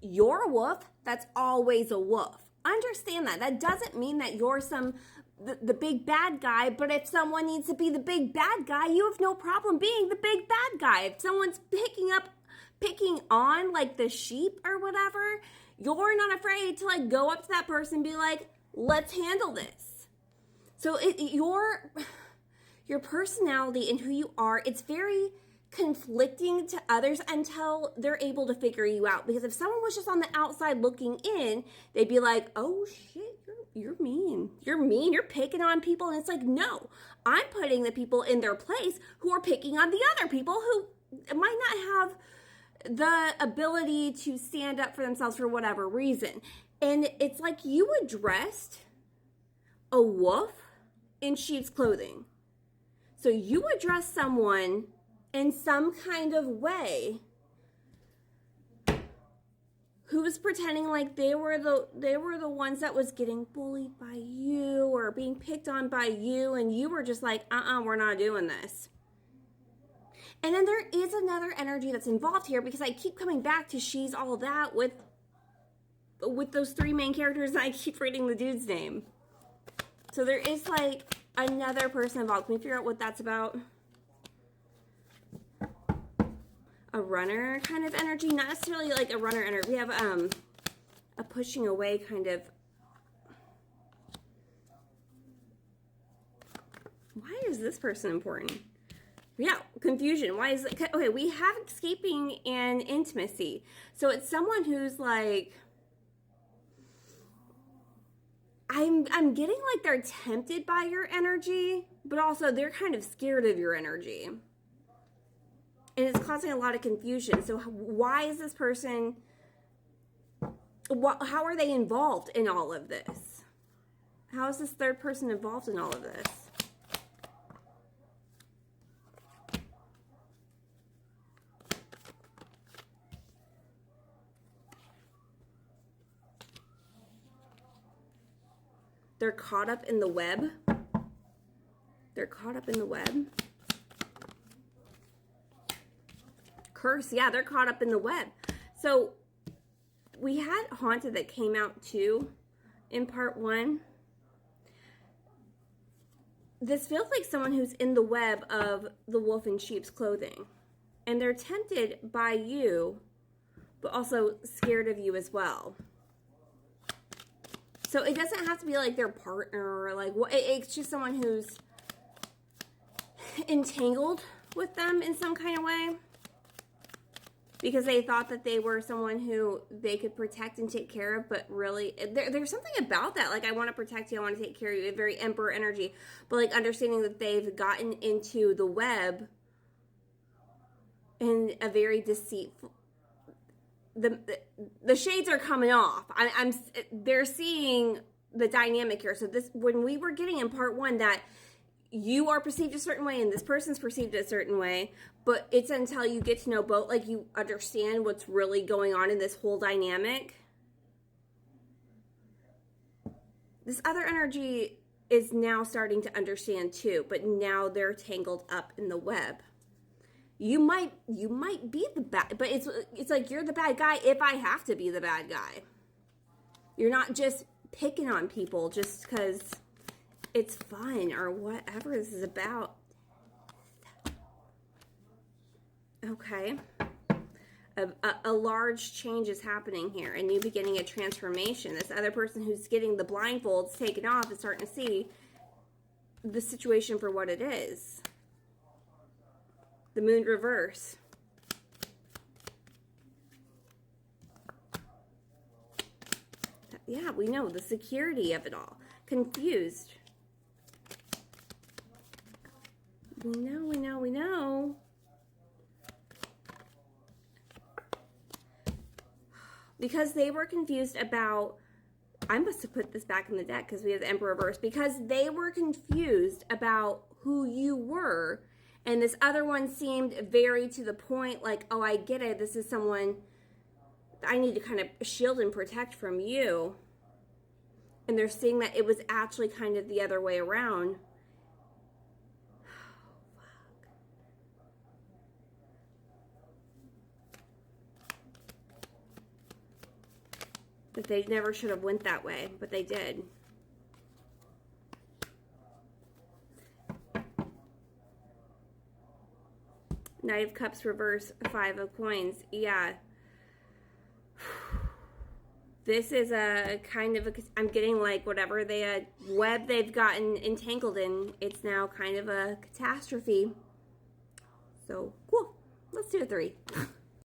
you're a wolf, that's always a wolf. Understand that. That doesn't mean that you're the big bad guy, but if someone needs to be the big bad guy, you have no problem being the big bad guy. If someone's picking on like the sheep or whatever, you're not afraid to like go up to that person and be like, let's handle this. So your personality and who you are, it's very conflicting to others until they're able to figure you out. Because if someone was just on the outside looking in, they'd be like, oh shit, you're mean. You're picking on people. And it's like, no, I'm putting the people in their place who are picking on the other people who might not have the ability to stand up for themselves for whatever reason. And it's like you addressed a wolf in sheep's clothing. So you address someone in some kind of way who was pretending like they were the ones that was getting bullied by you or being picked on by you, and you were just like, we're not doing this. And then there is another energy that's involved here, because I keep coming back to She's All That with those three main characters, and I keep reading the dude's name. So there is like another person involved. Can we figure out what that's about? A runner kind of energy, not necessarily like a runner energy. We have a pushing away kind of. Why is this person important? Yeah, confusion. Why is it? Okay, we have escaping and intimacy. So it's someone who's like, I'm getting like they're tempted by your energy, but also they're kind of scared of your energy. And it's causing a lot of confusion. So why is this person, how are they involved in all of this? How is this third person involved in all of this? They're caught up in the web. They're caught up in the web. Curse, yeah, they're caught up in the web. So we had Haunted that came out too in part 1. This feels like someone who's in the web of the wolf in sheep's clothing. And they're tempted by you, but also scared of you as well. So it doesn't have to be like their partner or like, it's just someone who's entangled with them in some kind of way. Because they thought that they were someone who they could protect and take care of, but really, there's something about that. Like, I want to protect you, I want to take care of you, a very emperor energy. But like understanding that they've gotten into the web in a very deceitful. The shades are coming off. They're seeing the dynamic here. So this, when we were getting in part 1 that you are perceived a certain way and this person's perceived a certain way, but it's until you get to know both, like you understand what's really going on in this whole dynamic. This other energy is now starting to understand too, but now they're tangled up in the web. You might be the bad, but it's like you're the bad guy if I have to be the bad guy. You're not just picking on people just because it's fun or whatever this is about. Okay. A large change is happening here. A new beginning, a transformation. This other person who's getting the blindfolds taken off is starting to see the situation for what it is. The moon reverse. Yeah, we know the security of it all. Confused. We know. Because they were confused about, I must have put this back in the deck because we have the Emperor reverse. Because they were confused about who you were. And this other one seemed very to the point, like, oh, I get it. This is someone I need to kind of shield and protect from you. And they're seeing that it was actually kind of the other way around. That they never should have went that way, but they did. Knight of Cups reverse, 5 of Coins. Yeah. This is a kind of a, I'm getting like whatever web they've gotten entangled in, it's now kind of a catastrophe. So, cool. Let's do a 3.